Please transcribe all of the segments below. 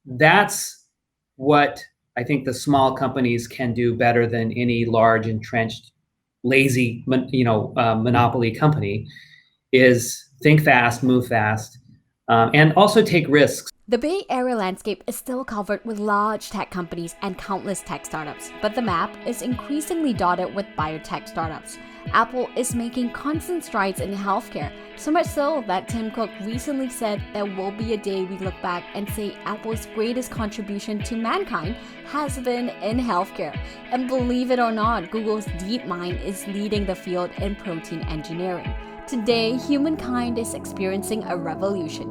that's what I think the small companies can do better than any large, entrenched, lazy, monopoly company, is think fast, move fast, and also take risks. The Bay Area landscape is still covered with large tech companies and countless tech startups, but the map is increasingly dotted with biotech startups. Apple is making constant strides in healthcare, so much so that Tim Cook recently said there will be a day we look back and say Apple's greatest contribution to mankind has been in healthcare. And believe it or not, Google's DeepMind is leading the field in protein engineering. Today, humankind is experiencing a revolution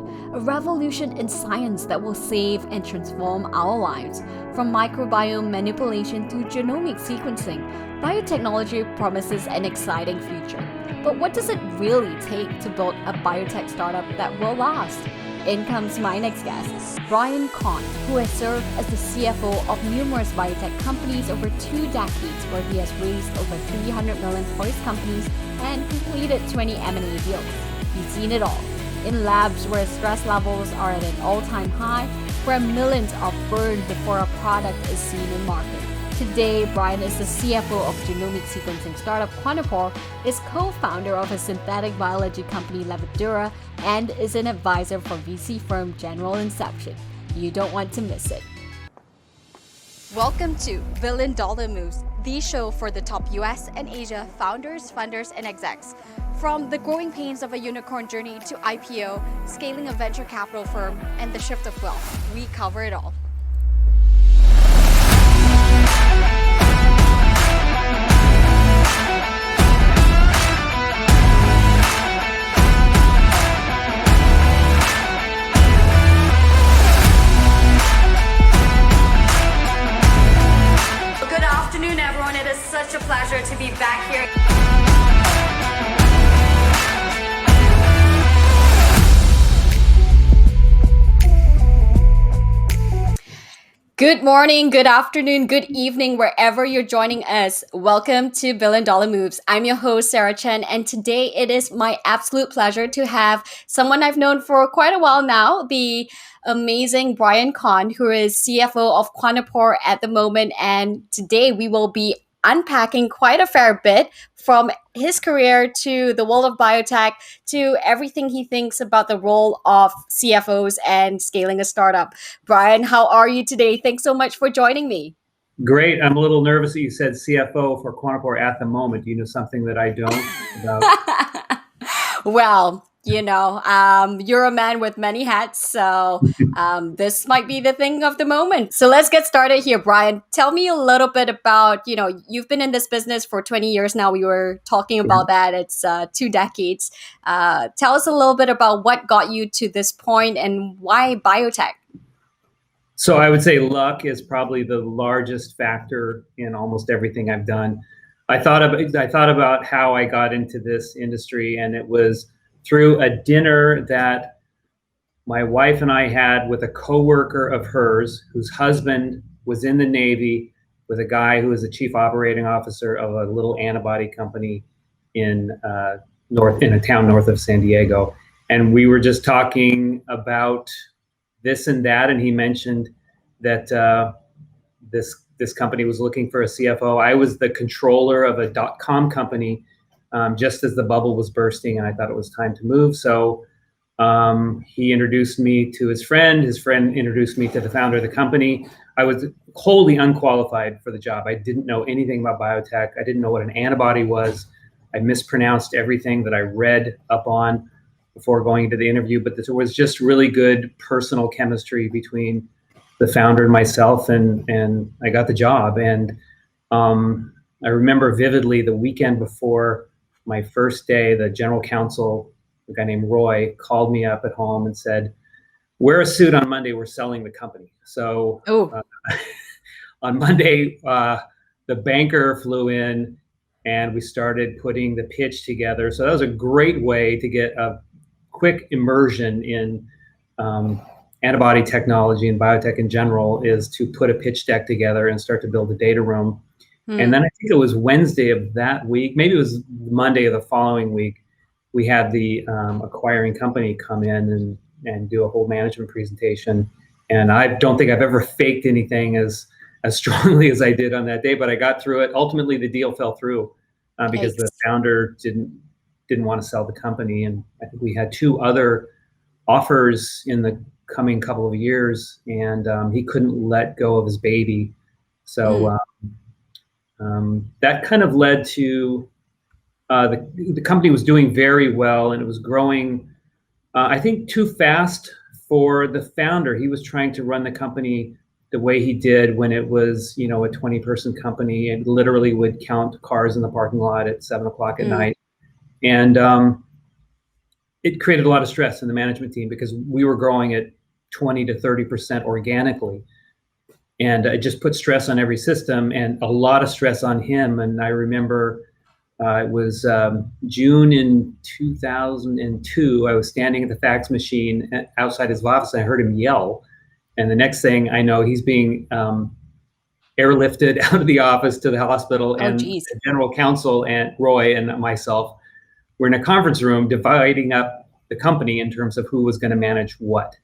in science that will save and transform our lives. From microbiome manipulation to genomic sequencing, biotechnology promises an exciting future. But what does it really take to build a biotech startup that will last? In comes my next guest, Brian Conn, who has served as the CFO of numerous biotech companies over 2 decades, where he has raised over $300 million for his companies and completed 20 M&A deals. He's seen it all. In labs where stress levels are at an all-time high, where millions are burned before a product is seen in market. Today, Brian is the CFO of genomic sequencing startup Quantapore, is co-founder of a synthetic biology company Levadura, and is an advisor for VC firm Inception. You don't want to miss it. Welcome to $1 Billion Moves, the show for the top US and Asia founders, funders, and execs. From the growing pains of a unicorn journey to IPO, scaling a venture capital firm, and the shift of wealth, we cover it all. Good afternoon, everyone. It is such a pleasure to be back here. Good morning, good afternoon, good evening, wherever you're joining us. Welcome to $1 Billion Moves. I'm your host, Sarah Chen, and today it is my absolute pleasure to have someone I've known for quite a while now, the amazing Brian Conn, who is CFO of Quantapore at the moment. And today we will be unpacking quite a fair bit from his career to the world of biotech to everything he thinks about the role of CFOs and scaling a startup. Brian, how are you today? Thanks so much for joining me. Great. I'm a little nervous that you said CFO for Quantapore at the moment. You know something that I don't about? Well, you're a man with many hats, so this might be the thing of the moment. So let's get started here, Brian. Tell me a little bit about, you've been in this business for 20 years now. We were talking about that. It's 2 decades. Tell us a little bit about what got you to this point and why biotech? So I would say luck is probably the largest factor in almost everything I've done. I thought about how I got into this industry, and it was through a dinner that my wife and I had with a coworker of hers whose husband was in the Navy with a guy who was the chief operating officer of a little antibody company in a town north of San Diego. And we were just talking about this and that, and he mentioned that this company was looking for a CFO. I was the controller of a .com company just as the bubble was bursting, and I thought it was time to move. So he introduced me to his friend introduced me to the founder of the company. I was wholly unqualified for the job. I didn't know anything about biotech. I didn't know what an antibody was. I mispronounced everything that I read up on before going into the interview, but there was just really good personal chemistry between the founder and myself, and I got the job. And I remember vividly the weekend before my first day, the general counsel, a guy named Roy, called me up at home and said, "Wear a suit on Monday, we're selling the company." So on Monday, the banker flew in and we started putting the pitch together. So that was a great way to get a quick immersion in antibody technology and biotech in general, is to put a pitch deck together and start to build a data room. And then I think it was Wednesday of that week, maybe it was Monday of the following week, we had the acquiring company come in and do a whole management presentation And I don't think I've ever faked anything as strongly as I did on that day, but I got through it. Ultimately, the deal fell through because the founder didn't want to sell the company, and I think we had 2 other offers in the coming couple of years, and he couldn't let go of his baby. So that kind of led to the company was doing very well, and it was growing, I think, too fast for the founder. He was trying to run the company the way he did when it was, a 20-person company, and literally would count cars in the parking lot at 7:00 at night. And it created a lot of stress in the management team because we were growing at 20 to 30% organically. And it just put stress on every system and a lot of stress on him. And I remember it was June in 2002. I was standing at the fax machine outside his office, and I heard him yell. And the next thing I know, he's being airlifted out of the office to the hospital. And the general counsel and Roy and myself were in a conference room dividing up the company in terms of who was going to manage what.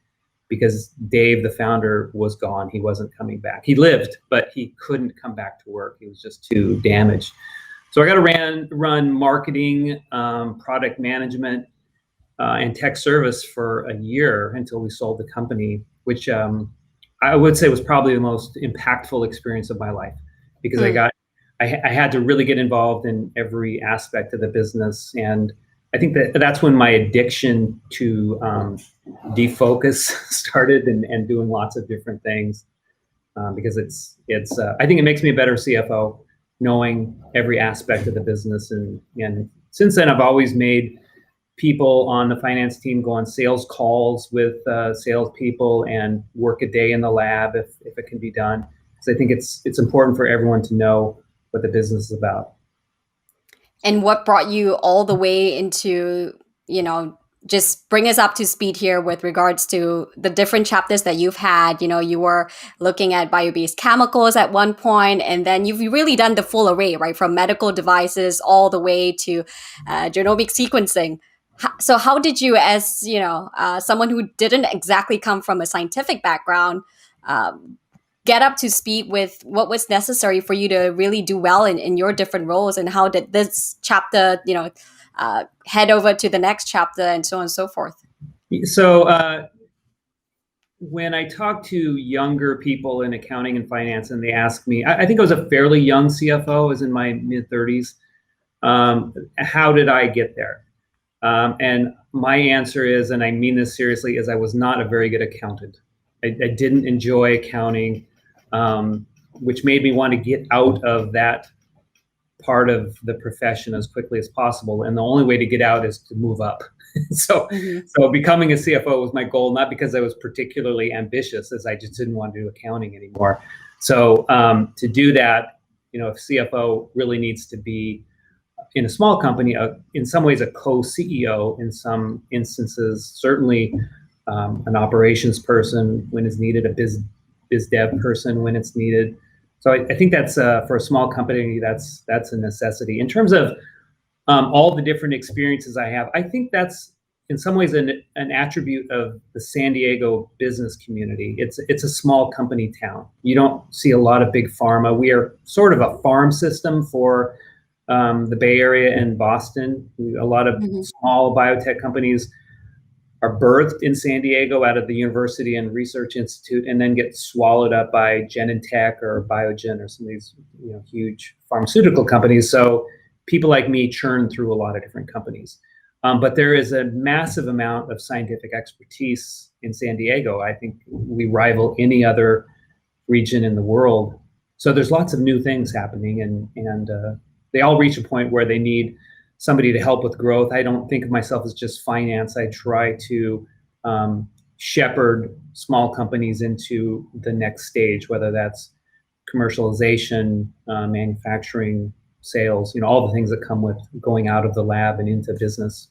Because Dave, the founder, was gone. He wasn't coming back. He lived, but he couldn't come back to work. He was just too damaged. So I got to run marketing, product management, and tech service for a year until we sold the company, which I would say was probably the most impactful experience of my life, because I had to really get involved in every aspect of the business. And I think that's when my addiction to defocus started and doing lots of different things, because it's I think it makes me a better CFO, knowing every aspect of the business. And since then, I've always made people on the finance team go on sales calls with salespeople and work a day in the lab if it can be done. So I think it's important for everyone to know what the business is about. And what brought you all the way into, just bring us up to speed here with regards to the different chapters that you've had. You were looking at bio-based chemicals at one point, and then you've really done the full array, right? From medical devices all the way to genomic sequencing. So how did you, as, someone who didn't exactly come from a scientific background, get up to speed with what was necessary for you to really do well in your different roles, and how did this chapter, head over to the next chapter, and so on and so forth? So when I talk to younger people in accounting and finance, and they ask me, I think I was a fairly young CFO, I was in my mid-30s. How did I get there? And my answer is, and I mean this seriously, is I was not a very good accountant. I didn't enjoy accounting, which made me want to get out of that part of the profession as quickly as possible. And the only way to get out is to move up. So becoming a CFO was my goal, not because I was particularly ambitious, as I just didn't want to do accounting anymore. So to do that, a CFO really needs to be, in a small company, in some ways a co-CEO, in some instances, certainly an operations person when it's needed, a biz dev person when it's needed. So I think that's for a small company, that's a necessity. In terms of all the different experiences I have, I think that's in some ways an attribute of the San Diego business community. It's a small company town. You don't see a lot of big pharma. We are sort of a farm system for the Bay Area and Boston. A lot of small biotech companies are birthed in San Diego out of the University and Research Institute, and then get swallowed up by Genentech or Biogen or some of these huge pharmaceutical companies. So people like me churn through a lot of different companies. But there is a massive amount of scientific expertise in San Diego. I think we rival any other region in the world. So there's lots of new things happening, and they all reach a point where they need somebody to help with growth. I don't think of myself as just finance. I try to shepherd small companies into the next stage, whether that's commercialization, manufacturing, sales, all the things that come with going out of the lab and into business.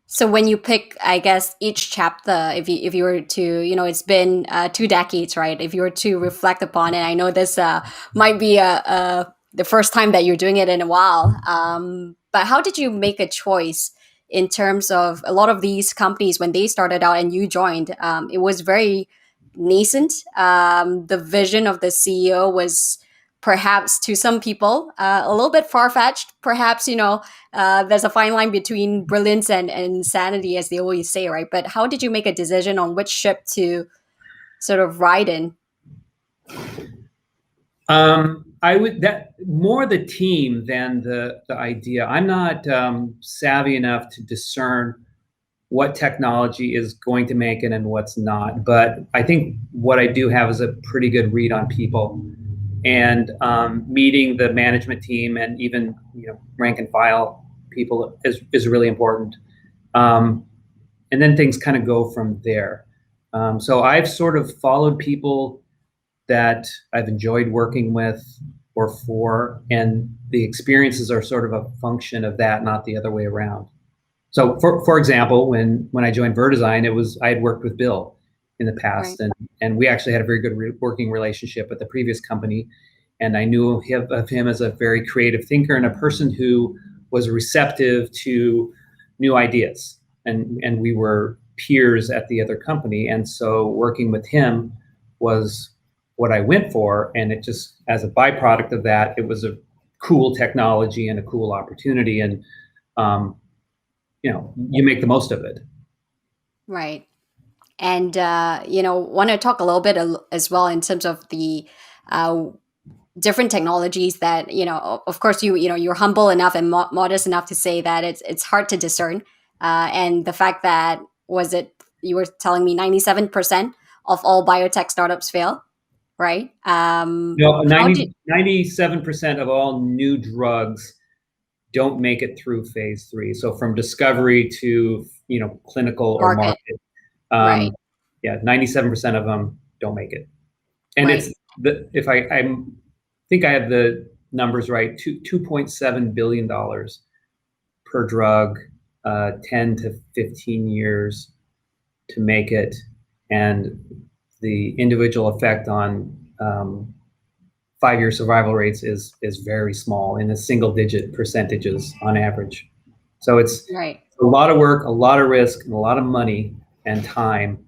So when you pick, I guess, each chapter, if you were to, it's been 2 decades, right? If you were to reflect upon it, I know this might be the first time that you're doing it in a while. But how did you make a choice in terms of a lot of these companies when they started out and you joined? It was very nascent. The vision of the CEO was perhaps to some people a little bit far-fetched. Perhaps, there's a fine line between brilliance and insanity, as they always say, right? But how did you make a decision on which ship to sort of ride in? I would that more the team than the idea. I'm not savvy enough to discern what technology is going to make it and what's not. But I think what I do have is a pretty good read on people, and meeting the management team and even rank and file people is really important. And then things kind of go from there. So I've sort of followed people that I've enjoyed working with or for, and the experiences are sort of a function of that, not the other way around. So for example, when I joined Verdesign, I had worked with Bill in the past, Right. and we actually had a very good working relationship at the previous company. And I knew of him as a very creative thinker and a person who was receptive to new ideas. And we were peers at the other company. And so working with him was what I went for. And it just, as a byproduct of that, it was a cool technology and a cool opportunity. And, you make the most of it. Right. And, want to talk a little bit as well in terms of the different technologies that, of course, you're humble enough and modest enough to say that it's hard to discern. And the fact that, you were telling me 97% of all biotech startups fail, right? No, 97% of all new drugs don't make it through phase 3. So from discovery to clinical or market, Right. yeah, 97% of them don't make it. And Right. it's if I think I have the numbers right, $2.7 billion per drug, 10 to 15 years to make it, and the individual effect on 5-year survival rates is very small, in the single-digit percentages on average. So it's Right. a lot of work, a lot of risk, and a lot of money and time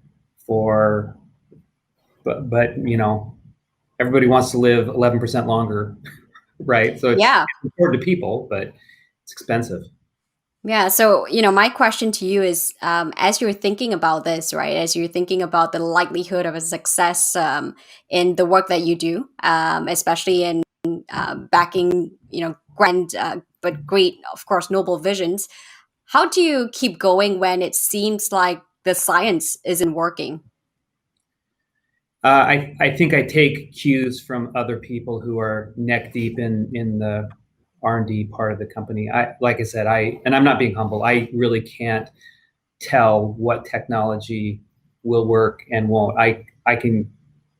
but everybody wants to live 11% longer, right? So it's important to people, but it's expensive. Yeah. So, my question to you is, as you're thinking about this, right, as you're thinking about the likelihood of a success in the work that you do, especially in backing, grand, but great, of course, noble visions, how do you keep going when it seems like the science isn't working? I think I take cues from other people who are neck deep in the R&D part of the company. Like I said, and I'm not being humble. I really can't tell what technology will work and won't. I can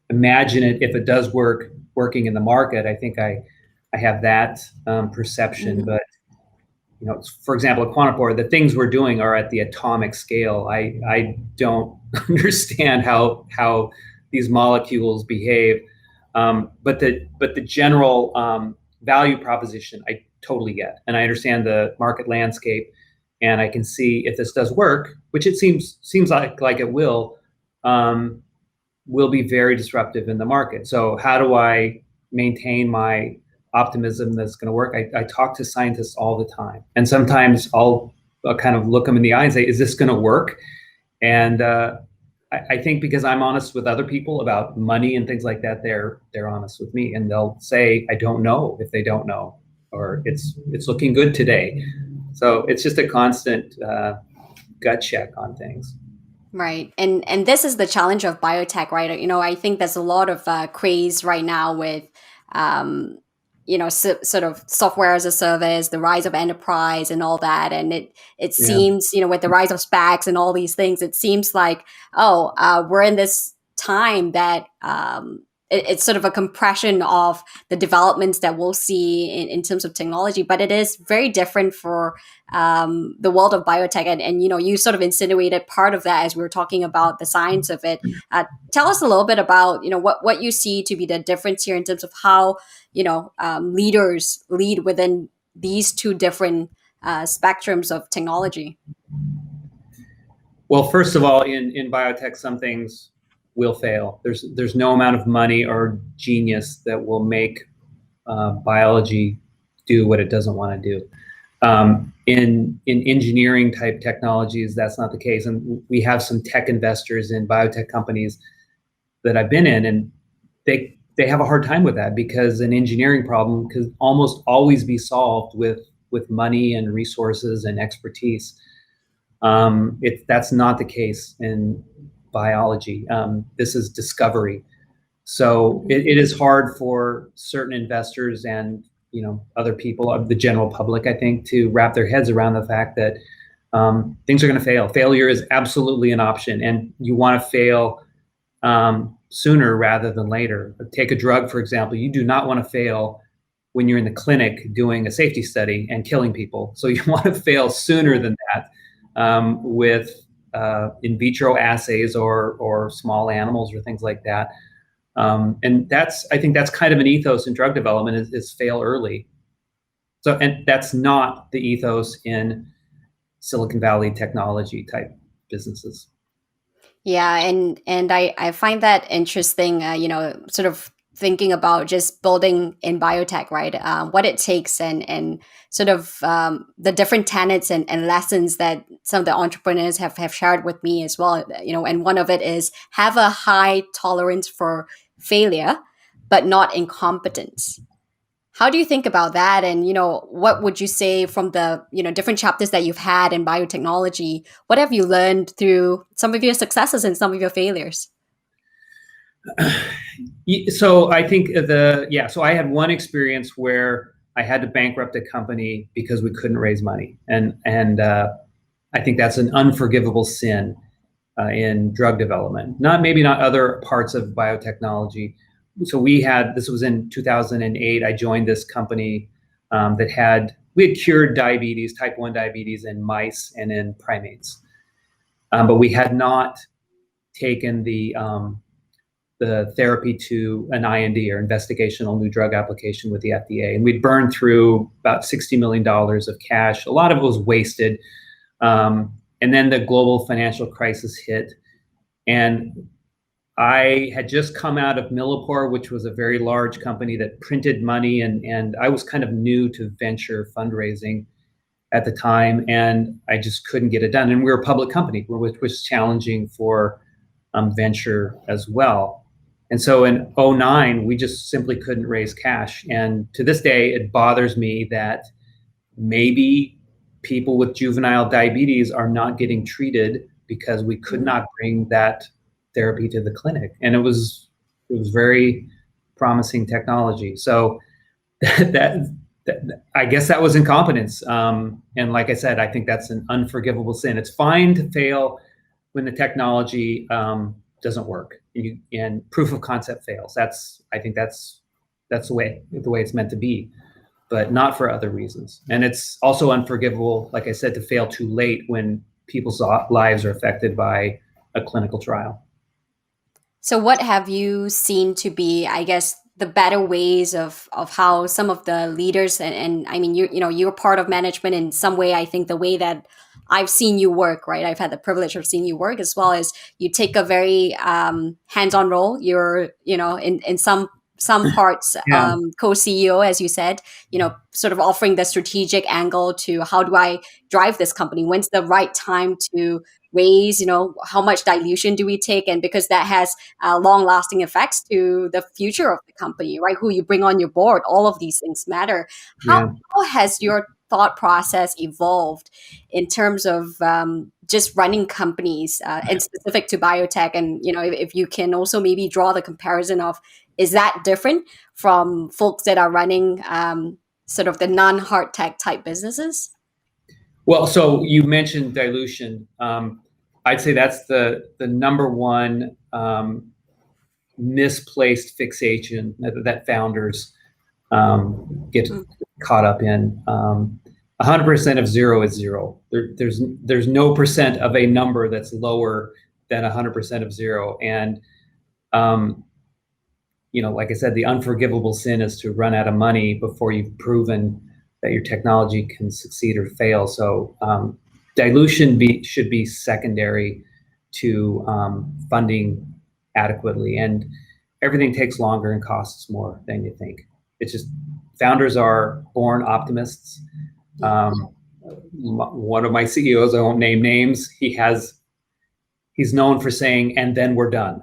imagine it if it does working in the market. I think I have that perception, but for example, at Quantapore, the things we're doing are at the atomic scale. I don't understand how these molecules behave, but the general value proposition I totally get, and I understand the market landscape, and I can see if this does work, which it seems like it will be very disruptive in the market. So how do I maintain my optimism that's going to work? I talk to scientists all the time, and sometimes I'll kind of look them in the eye and say, "Is this going to work?" And I think because I'm honest with other people about money and things like that, they're honest with me, and they'll say, "I don't know," if they don't know, or it's looking good today. So it's just a constant gut check on things. Right. And this is the challenge of biotech, right? I think there's a lot of craze right now with, sort of software as a service, the rise of enterprise and all that. And it seems, with the rise of SPACs and all these things, it seems like, we're in this time that it's sort of a compression of the developments that we'll see in terms of technology, but it is very different for the world of biotech. And you sort of insinuated part of that as we were talking about the science of it. Tell us a little bit about, what you see to be the difference here in terms of how, leaders lead within these two different spectrums of technology. Well, first of all, in biotech, some things will fail. There's no amount of money or genius that will make biology do what it doesn't want to do. In engineering type technologies, that's not the case. And we have some tech investors in biotech companies that I've been in, and they have a hard time with that, because an engineering problem could almost always be solved with money and resources and expertise. That's not the case in biology. This is discovery. So it is hard for certain investors and other people of the general public, I think, to wrap their heads around the fact that things are going to fail. Failure is absolutely an option, and you want to fail sooner rather than later. Take a drug, for example. You do not want to fail when you're in the clinic doing a safety study and killing people. So you want to fail sooner than that with in vitro assays or small animals or things like that. And I think that's kind of an ethos in drug development is fail early. So, and that's not the ethos in Silicon Valley technology type businesses. Yeah, and I find that interesting, sort of thinking about just building in biotech, right? What it takes and sort of the different tenets and lessons that some of the entrepreneurs have shared with me as well, and one of it is have a high tolerance for failure, but not incompetence. How do you think about that? And, what would you say from the, different chapters that you've had in biotechnology? What have you learned through some of your successes and some of your failures? So I think so I had one experience where I had to bankrupt a company because we couldn't raise money. And I think that's an unforgivable sin in drug development. Maybe not other parts of biotechnology. So this was in 2008. I joined this company we had cured diabetes, type 1 diabetes in mice and in primates. But we had not taken the therapy to an IND, or investigational new drug application, with the FDA. And we'd burned through about $60 million of cash. A lot of it was wasted. And then the global financial crisis hit. And I had just come out of Millipore, which was a very large company that printed money, and I was kind of new to venture fundraising at the time, and I just couldn't get it done. And we were a public company, which was challenging for venture as well. And so in 2009, we just simply couldn't raise cash. And to this day, it bothers me that maybe people with juvenile diabetes are not getting treated because we could not bring that therapy to the clinic. And it was very promising technology. So that I guess that was incompetence. And like I said, I think that's an unforgivable sin. It's fine to fail when the technology doesn't work and proof of concept fails. I think that's the way it's meant to be, but not for other reasons. And it's also unforgivable, like I said, to fail too late when people's lives are affected by a clinical trial. So what have you seen to be, I guess, the better ways of how some of the leaders and I mean, you're part of management in some way. I think the way that I've seen you work, right? I've had the privilege of seeing you work, as well as you take a very hands-on role. You're, in some parts, Yeah. co-CEO, as you said, sort of offering the strategic angle to how do I drive this company? When's the right time to raise, how much dilution do we take? And because that has long lasting effects to the future of the company, right? Who you bring on your board, all of these things matter. How has your thought process evolved in terms of just running companies and specific to biotech? And, if you can also maybe draw the comparison of, is that different from folks that are running sort of the non-hard tech type businesses? Well, so you mentioned dilution. I'd say that's the number one misplaced fixation that founders get caught up in. 100% of zero is zero. There's no percent of a number that's lower than 100% of zero. And like I said, the unforgivable sin is to run out of money before you've proven that your technology can succeed or fail. So dilution should be secondary to funding adequately, and everything takes longer and costs more than you think. It's just, founders are born optimists. One of my CEOs, I won't name names, he's known for saying, and then we're done.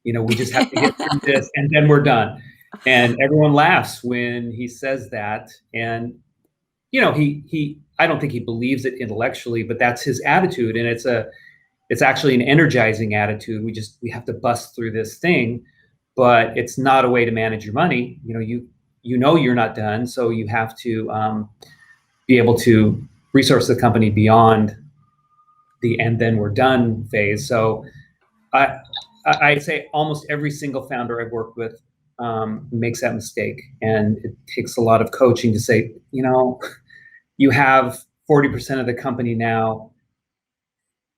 We just have to get through this and then we're done. And everyone laughs when he says that. And, I don't think he believes it intellectually, but that's his attitude. And it's actually an energizing attitude. We have to bust through this thing, but it's not a way to manage your money. You're not done. So you have to be able to resource the company beyond the and then we're done phase. So I'd say almost every single founder I've worked with makes that mistake. And it takes a lot of coaching to say, you have 40% of the company now.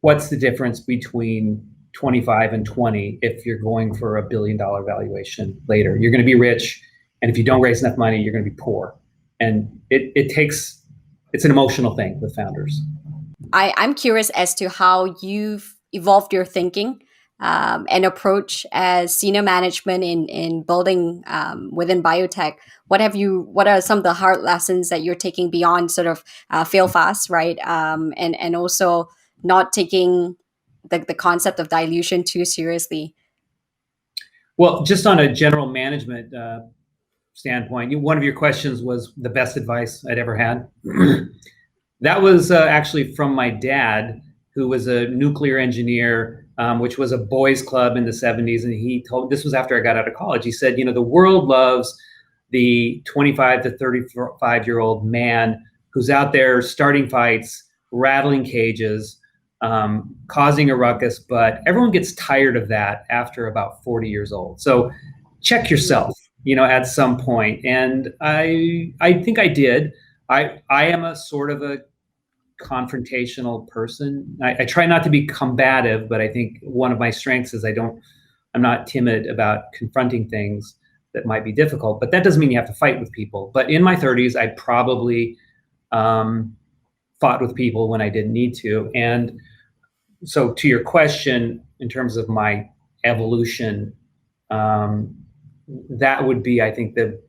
What's the difference between 25 and 20 if you're going for a $1 billion valuation later? You're going to be rich. And if you don't raise enough money, you're going to be poor. And it's an emotional thing with founders. I'm curious as to how you've evolved your thinking and approach as senior management in building within biotech. What are some of the hard lessons that you're taking beyond sort of fail fast, right? And also not taking the concept of dilution too seriously? Well, just on a general management standpoint, one of your questions was the best advice I'd ever had. That was actually from my dad, who was a nuclear engineer, which was a boys' club in the 70s. And he told, this was after I got out of college, he said, the world loves the 25 to 35-year-old man who's out there starting fights, rattling cages, causing a ruckus, but everyone gets tired of that after about 40 years old. So check yourself, at some point. And I think I did. I am a sort of a confrontational person. I try not to be combative, but I think one of my strengths is I'm not timid about confronting things that might be difficult, but that doesn't mean you have to fight with people. But in my 30s, I probably fought with people when I didn't need to. And so to your question, in terms of my evolution, that would be, I think, the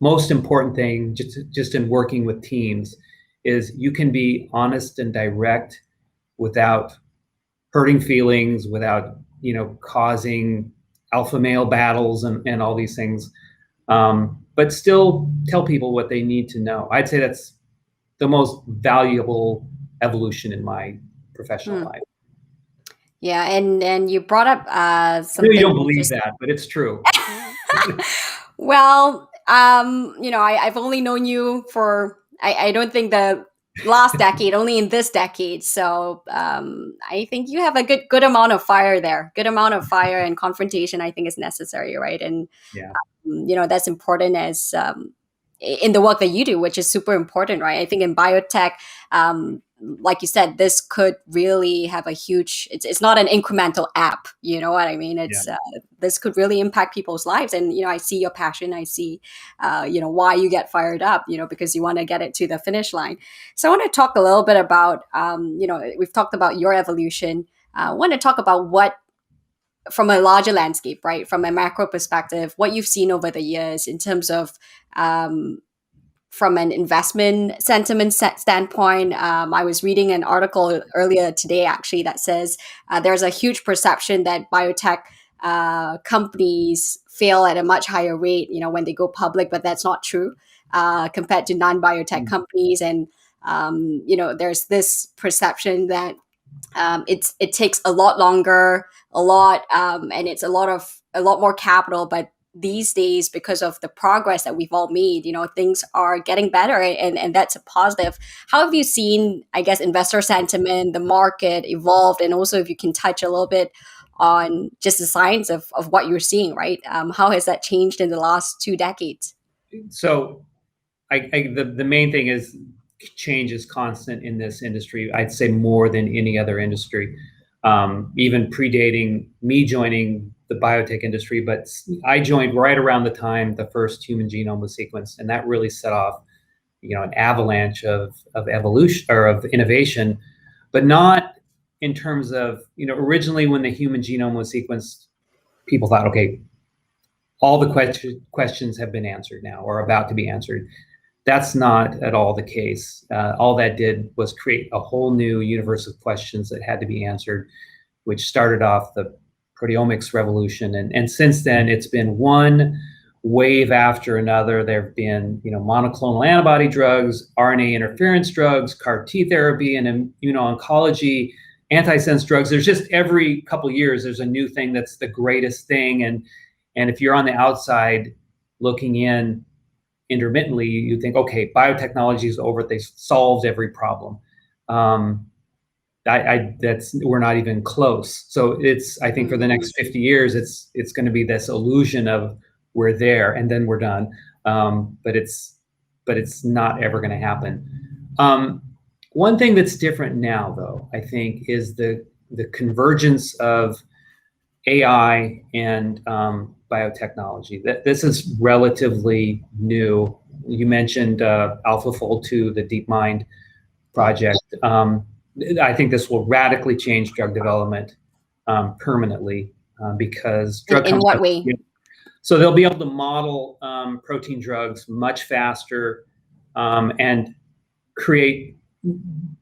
most important thing just in working with teams is you can be honest and direct without hurting feelings, without, causing alpha male battles and all these things, but still tell people what they need to know. I'd say that's the most valuable evolution in my professional life. Yeah, and you brought up something. You don't believe that, but it's true. Well, I've only known you for, I don't think the last decade, only in this decade. So I think you have a good amount of fire there. Good amount of fire and confrontation, I think, is necessary, right? And that's important as in the work that you do, which is super important, right? I think in biotech, like you said, this could really have a huge, it's not an incremental app, you know what I mean? It's this could really impact people's lives. And, I see your passion. I see, why you get fired up, because you want to get it to the finish line. So I want to talk a little bit about, we've talked about your evolution. I want to talk about what, from a larger landscape, right? From a macro perspective, what you've seen over the years in terms of, from an investment sentiment standpoint. I was reading an article earlier today, actually, that says there's a huge perception that biotech companies fail at a much higher rate, when they go public, but that's not true compared to non-biotech companies. And, there's this perception that it takes a lot longer, and it's a lot more capital, but these days, because of the progress that we've all made, things are getting better, and that's a positive. How have you seen, I guess, investor sentiment, the market evolved, and also if you can touch a little bit on just the science of what you're seeing, right? How has that changed in the last 2 decades? So the main thing is change is constant in this industry. I'd say more than any other industry, even predating me joining the biotech industry, but I joined right around the time the first human genome was sequenced, and that really set off, an avalanche of evolution or of innovation, but not in terms of, originally when the human genome was sequenced, people thought, okay, all the questions have been answered now or about to be answered. That's not at all the case. All that did was create a whole new universe of questions that had to be answered, which started off the proteomics revolution. And since then, it's been one wave after another. There have been, monoclonal antibody drugs, RNA interference drugs, CAR T therapy, and immuno-oncology, antisense drugs. There's just every couple of years, there's a new thing that's the greatest thing. And if you're on the outside looking in intermittently, you think, okay, biotechnology is over. They solved every problem. We're not even close. So I think for the next 50 years, it's going to be this illusion of we're there and then we're done. But it's not ever going to happen. One thing that's different now, though, I think, is the convergence of AI and biotechnology. This is relatively new. You mentioned AlphaFold 2, the DeepMind project. I think this will radically change drug development permanently because drug in what way? So they'll be able to model protein drugs much faster and create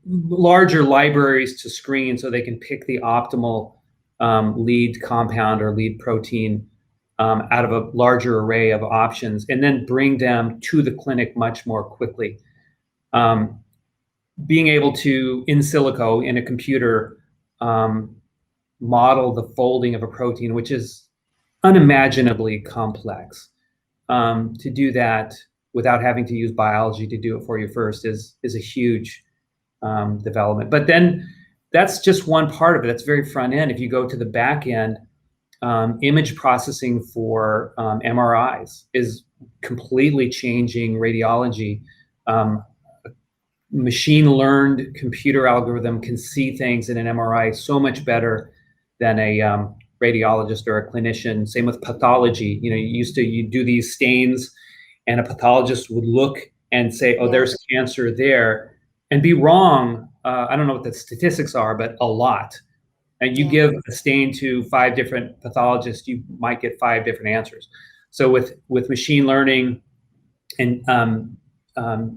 larger libraries to screen so they can pick the optimal lead compound or lead protein out of a larger array of options, and then bring them to the clinic much more quickly. Being able to, in silico, in a computer, model the folding of a protein, which is unimaginably complex. To do that without having to use biology to do it for you first is a huge development. But then that's just one part of it. That's very front end. If you go to the back end, image processing for MRIs is completely changing radiology. Machine learned computer algorithm can see things in an MRI so much better than a radiologist or a clinician. Same with pathology. You do these stains and a pathologist would look and say, oh, there's cancer there, and be wrong. I don't know what the statistics are, but a lot. And you give a stain to 5 different pathologists, you might get 5 different answers. So with machine learning and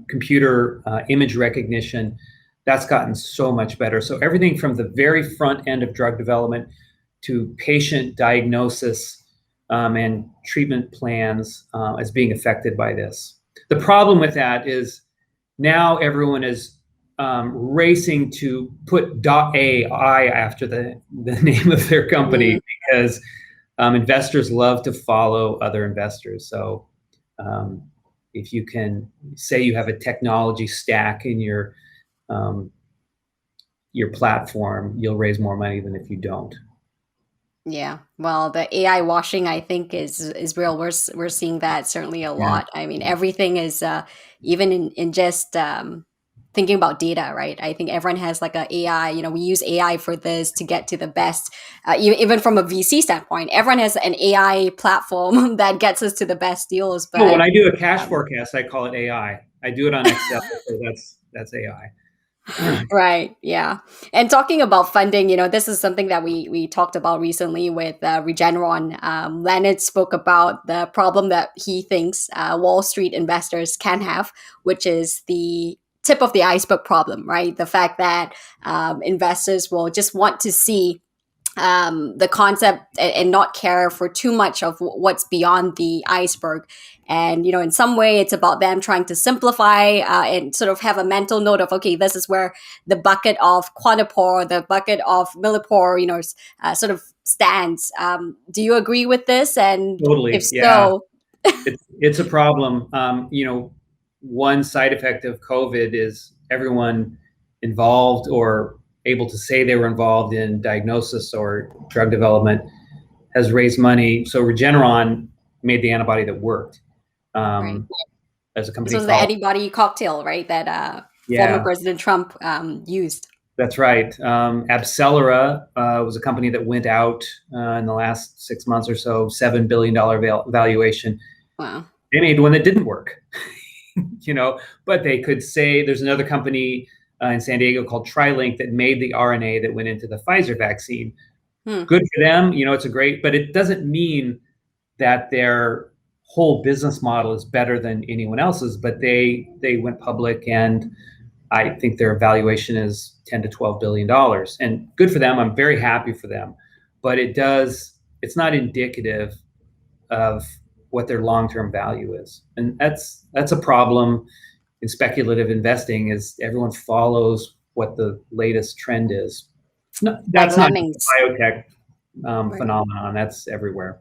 computer image recognition, that's gotten so much better. So everything from the very front end of drug development to patient diagnosis and treatment plans is being affected by this. The problem with that is now everyone is racing to put .ai after the name of their company because investors love to follow other investors. So if you can say you have a technology stack in your platform, you'll raise more money than if you don't. Yeah, well, the AI washing, I think, is real. We're seeing that certainly a lot. I mean, everything is even in just thinking about data, right? I think everyone has like a AI. We use AI for this to get to the best. Even from a VC standpoint, everyone has an AI platform that gets us to the best deals. But when I do a cash forecast, I call it AI. I do it on Excel, so that's AI. Right. Yeah. And talking about funding, this is something that we talked about recently with Regeneron. Leonard spoke about the problem that he thinks Wall Street investors can have, which is the tip of the iceberg problem, right? The fact that investors will just want to see the concept and not care for too much of what's beyond the iceberg. And, in some way it's about them trying to simplify and sort of have a mental note of, okay, this is where the bucket of Quantapore, the bucket of Millipore, sort of stands. Do you agree with this? And totally, if so, it's a problem. One side effect of COVID is everyone involved or able to say they were involved in diagnosis or drug development has raised money. So Regeneron made the antibody that worked. Right. As a company, this was the antibody cocktail, right? That former President Trump used. That's right. Abcelera was a company that went out in the last 6 months or so, $7 billion valuation. Wow. They made one that didn't work, but they could say there's another company in San Diego called TriLink that made the RNA that went into the Pfizer vaccine. Good for them. It's but it doesn't mean that their whole business model is better than anyone else's, but they went public, and I think their valuation is $10 to $12 billion, and good for them. I'm very happy for them, but it's not indicative of what their long-term value is. And that's a problem in speculative investing, is everyone follows what the latest trend is. No, that's not biotech phenomenon. That's everywhere.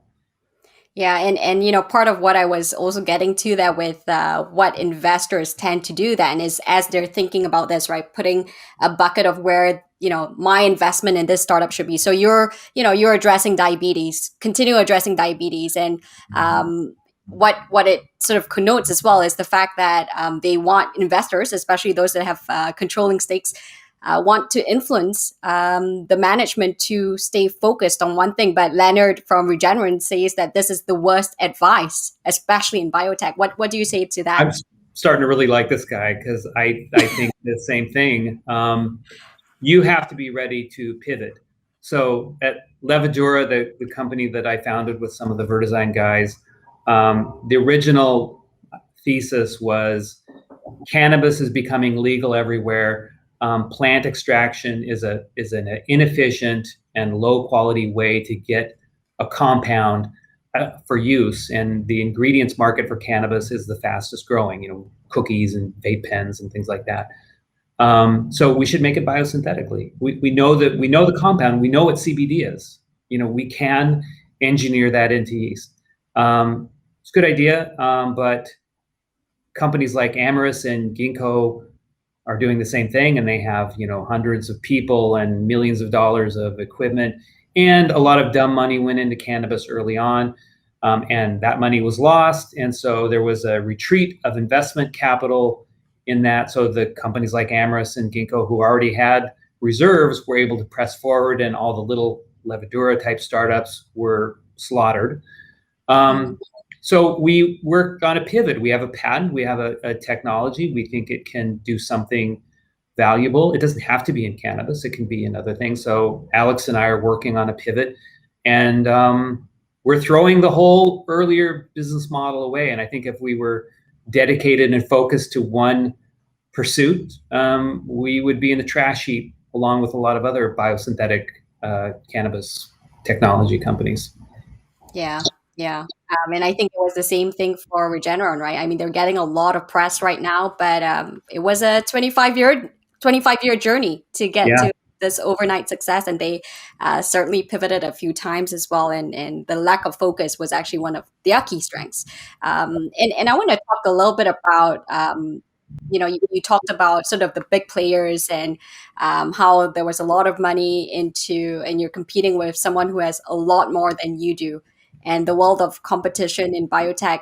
Yeah, and part of what I was also getting to that with what investors tend to do then is, as they're thinking about this, right, putting a bucket of where my investment in this startup should be. So you're addressing diabetes, continue addressing diabetes, and what it sort of connotes as well is the fact that they want investors, especially those that have controlling stakes, want to influence the management to stay focused on one thing. But Leonard from Regeneron says that this is the worst advice, especially in biotech. What do you say to that? I'm starting to really like this guy, because I think the same thing. You have to be ready to pivot. So at Levadura, the company that I founded with some of the Verdesign guys, the original thesis was cannabis is becoming legal everywhere. Plant extraction is an inefficient and low quality way to get a compound for use, and the ingredients market for cannabis is the fastest growing. Cookies and vape pens and things like that. So we should make it biosynthetically. We know the compound. We know what CBD is. We can engineer that into yeast. It's a good idea, but companies like Amyris and Ginkgo are doing the same thing, and they have hundreds of people and millions of dollars of equipment, and a lot of dumb money went into cannabis early on, and that money was lost, and so there was a retreat of investment capital in that. So the companies like Amyris and Ginkgo, who already had reserves, were able to press forward, and all the little Levadura type startups were slaughtered. So we're going to pivot. We have a patent. We have a technology. We think it can do something valuable. It doesn't have to be in cannabis. It can be in other things. So Alex and I are working on a pivot, and we're throwing the whole earlier business model away. And I think if we were dedicated and focused to one pursuit, we would be in the trash heap along with a lot of other biosynthetic cannabis technology companies. Yeah. And I think it was the same thing for Regeneron, right? I mean, they're getting a lot of press right now, but it was a 25-year journey to get to this overnight success, and they certainly pivoted a few times as well. And the lack of focus was actually one of their key strengths. And I want to talk a little bit about, you talked about sort of the big players and how there was a lot of money and you're competing with someone who has a lot more than you do. And the world of competition in biotech,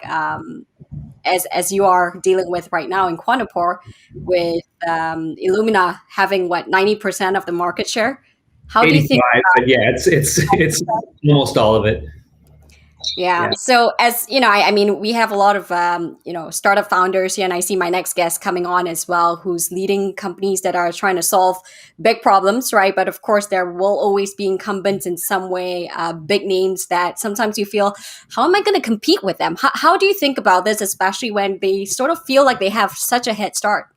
as you are dealing with right now in Quantapore, with Illumina having 90% of the market share. How do you think? But yeah, it's almost all of it. Yeah. So as I mean, we have a lot of startup founders here, and I see my next guest coming on as well, who's leading companies that are trying to solve big problems, right? But of course, there will always be incumbents in some way, big names that sometimes you feel, how am I going to compete with them? How do you think about this, especially when they sort of feel like they have such a head start?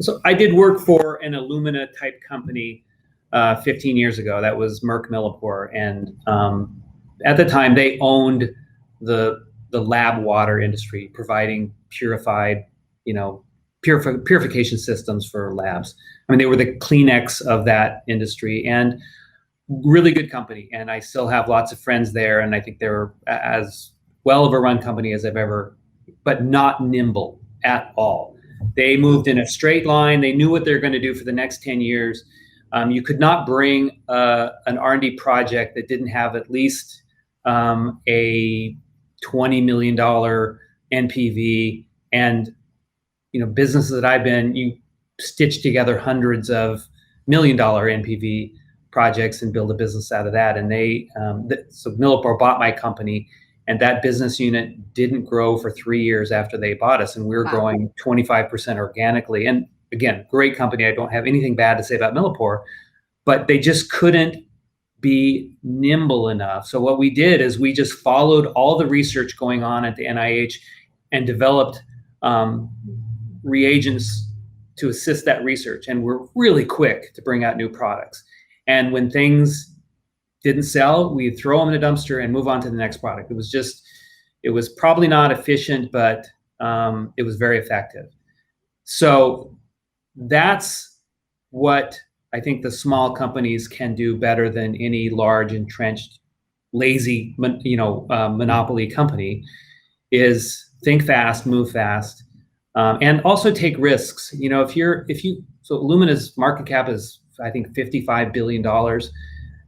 So I did work for an Illumina type company 15 years ago. That was Merck Millipore, and at the time, they owned the lab water industry, providing purified, purification systems for labs. I mean, they were the Kleenex of that industry, and really good company. And I still have lots of friends there, and I think they're as well of a run company as I've ever, but not nimble at all. They moved in a straight line. They knew what they're going to do for the next 10 years. You could not bring an R&D project that didn't have at least a $20 million NPV, and businesses that I've been, you stitch together hundreds of $1 million NPV projects and build a business out of that. And so Millipore bought my company, and that business unit didn't grow for 3 years after they bought us, and we were growing 25% organically. And again, great company. I don't have anything bad to say about Millipore, but they just couldn't be nimble enough. So what we did is we just followed all the research going on at the NIH and developed reagents to assist that research. And we're really quick to bring out new products. And when things didn't sell, we'd throw them in a dumpster and move on to the next product. It was probably not efficient, but it was very effective. So that's what I think the small companies can do better than any large, entrenched, lazy, monopoly company, is think fast, move fast, and also take risks. So Illumina's market cap is, I think, $55 billion.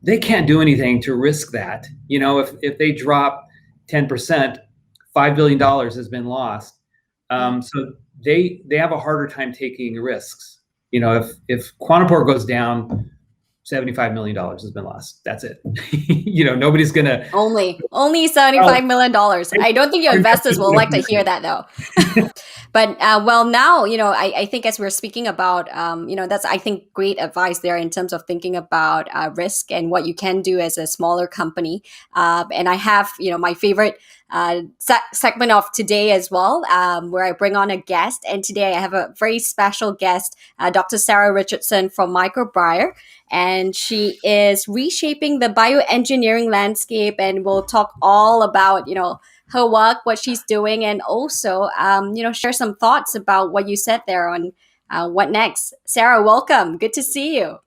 They can't do anything to risk that. If they drop 10%, $5 billion has been lost. So they have a harder time taking risks. If Quantapore goes down, $75 million has been lost. That's it. Nobody's gonna only $75 million. I don't think your investors will like to hear that, though. But now, I think as we're speaking about, that's, I think, great advice there in terms of thinking about risk and what you can do as a smaller company. And I have, my favorite segment of today as well, where I bring on a guest. And today I have a very special guest, Dr. Sarah Richardson from MicroByre. And she is reshaping the bioengineering landscape, and we'll talk all about, her work, what she's doing, and also, share some thoughts about what you said there on what next. Sarah, welcome. Good to see you.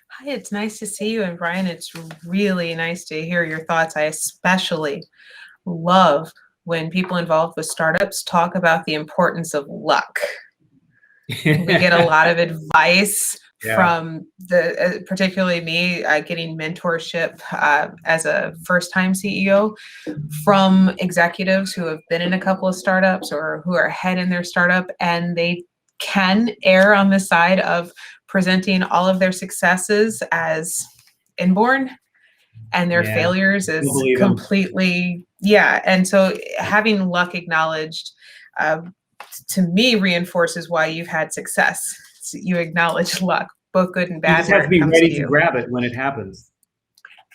Hi, it's nice to see you. And Brian, it's really nice to hear your thoughts. I especially love when people involved with startups talk about the importance of luck. We get a lot of advice from particularly me, getting mentorship as a first-time CEO from executives who have been in a couple of startups or who are ahead in their startup, and they can err on the side of presenting all of their successes as inborn and their failures as completely, and so having luck acknowledged to me reinforces why you've had success. You acknowledge luck, both good and bad. You just have to be ready to grab it when it happens.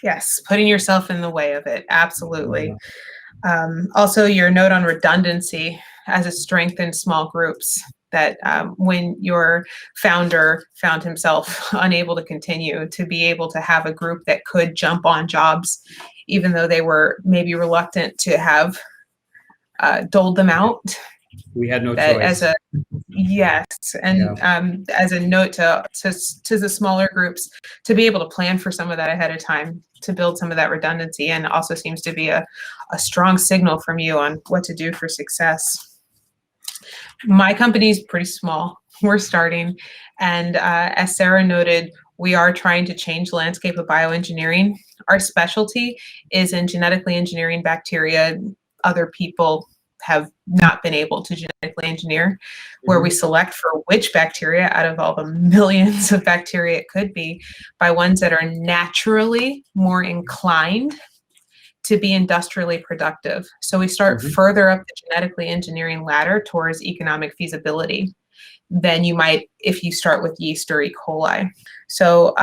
Yes, putting yourself in the way of it. Absolutely. Also, your note on redundancy as a strength in small groups, that when your founder found himself unable to continue, to be able to have a group that could jump on jobs, even though they were maybe reluctant to have doled them out. We had no choice. As a note to the smaller groups, to be able to plan for some of that ahead of time, to build some of that redundancy, and also seems to be a strong signal from you on what to do for success. My company is pretty small. We're starting, and as Sarah noted, we are trying to change the landscape of bioengineering. Our specialty is in genetically engineering bacteria. Other people have not been able to genetically engineer, where we select for which bacteria out of all the millions of bacteria it could be by ones that are naturally more inclined to be industrially productive. So we start further up the genetically engineering ladder towards economic feasibility than you might if you start with yeast or E. coli. So,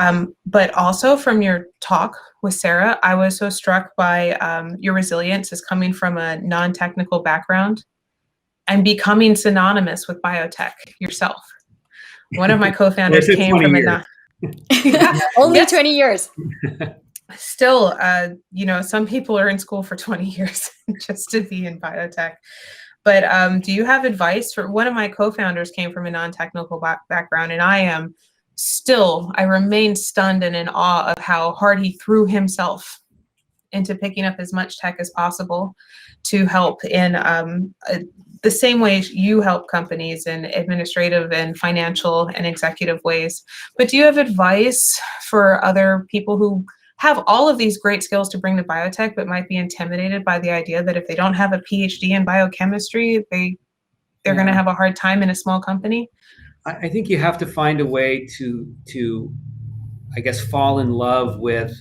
but also from your talk with Sarah, I was so struck by your resilience as coming from a non-technical background and becoming synonymous with biotech yourself. One of my co-founders came from only 20 years. Still, some people are in school for 20 years just to be in biotech. But do you have advice for one of my co-founders came from a non-technical background, and I remain stunned and in awe of how hard he threw himself into picking up as much tech as possible to help in the same way you help companies in administrative and financial and executive ways. But do you have advice for other people who have all of these great skills to bring to biotech, but might be intimidated by the idea that if they don't have a PhD in biochemistry, they're going to have a hard time in a small company? I think you have to find a way to I guess, fall in love with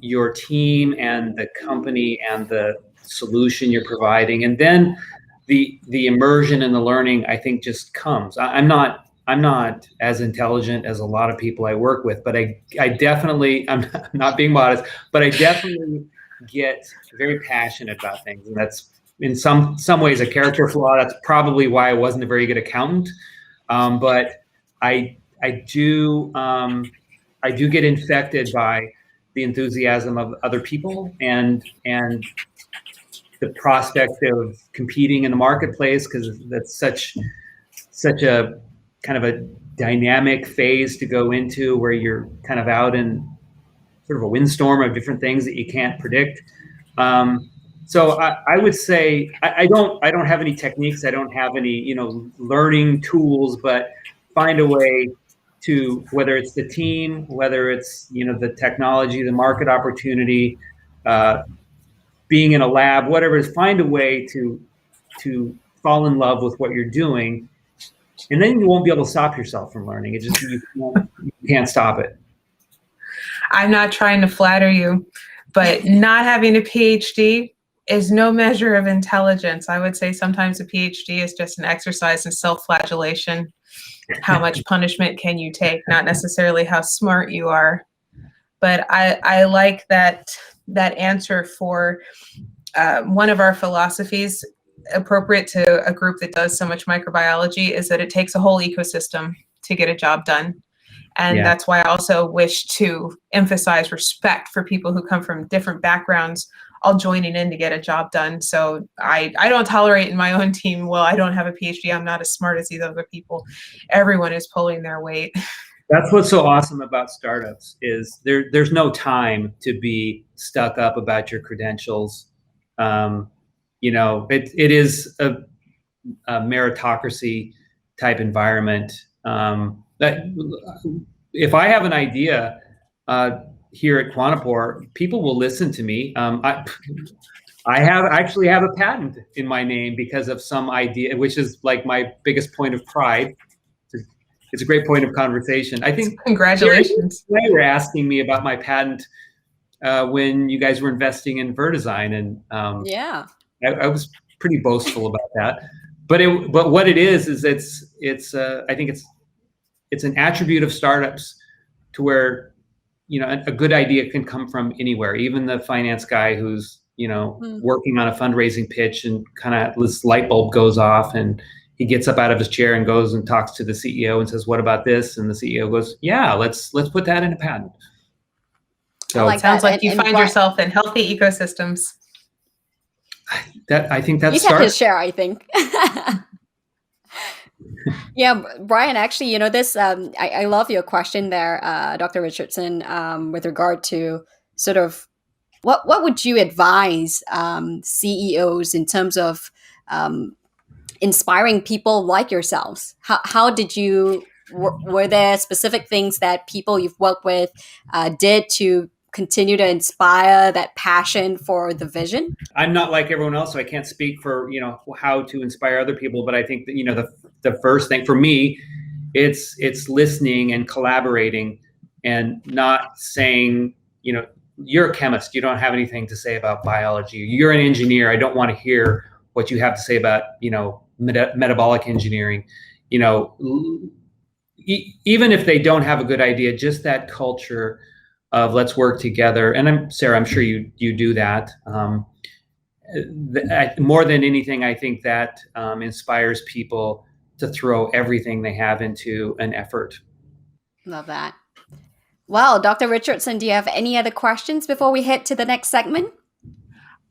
your team and the company and the solution you're providing. And then the immersion and the learning, I think, just comes. I'm not as intelligent as a lot of people I work with, but I definitely, I'm not being modest, but I definitely get very passionate about things, and that's in some ways a character flaw. That's probably why I wasn't a very good accountant. But I do get infected by the enthusiasm of other people and the prospect of competing in the marketplace, because that's such a kind of a dynamic phase to go into, where you're kind of out in sort of a windstorm of different things that you can't predict. So I would say I don't have any techniques. I don't have any learning tools, but find a way to, whether it's the team, whether it's the technology, the market opportunity, being in a lab, whatever it is, find a way to fall in love with what you're doing, and then you won't be able to stop yourself from learning. It just you can't stop it. I'm not trying to flatter you, but not having a PhD is no measure of intelligence. I would say sometimes a PhD is just an exercise in self-flagellation. How much punishment can you take? Not necessarily how smart you are. But I like that answer for one of our philosophies appropriate to a group that does so much microbiology is that it takes a whole ecosystem to get a job done. And that's why I also wish to emphasize respect for people who come from different backgrounds, all joining in to get a job done. So I don't tolerate in my own team, well, I don't have a PhD, I'm not as smart as these other people. Everyone is pulling their weight. That's what's so awesome about startups is there's no time to be stuck up about your credentials. It is a meritocracy type environment. That if I have an idea here at Quantapore, people will listen to me. I actually have a patent in my name because of some idea, which is like my biggest point of pride. It's a great point of conversation. I think. Congratulations. You were asking me about my patent when you guys were investing in Verdesign, and I was pretty boastful about that. But what it is it's I think it's an attribute of startups to where a good idea can come from anywhere. Even the finance guy who's working on a fundraising pitch, and kind of this light bulb goes off, and he gets up out of his chair and goes and talks to the CEO and says, "What about this?" And the CEO goes, "Yeah, let's put that in a patent." So it sounds like you find yourself in healthy ecosystems. I think that's he's had his share, I think. Yeah, Brian, actually, this, I love your question there, Dr. Richardson, with regard to sort of what would you advise CEOs in terms of inspiring people like yourselves? How did you, were there specific things that people you've worked with did to continue to inspire that passion for the vision? I'm not like everyone else, so I can't speak for how to inspire other people. But I think that the first thing for me, it's listening and collaborating, and not saying you're a chemist, you don't have anything to say about biology. You're an engineer, I don't want to hear what you have to say about metabolic engineering. Even if they don't have a good idea, just that culture of let's work together. And Sarah, I'm sure you do that. More than anything, I think that inspires people to throw everything they have into an effort. Love that. Well, Dr. Richardson, do you have any other questions before we head to the next segment?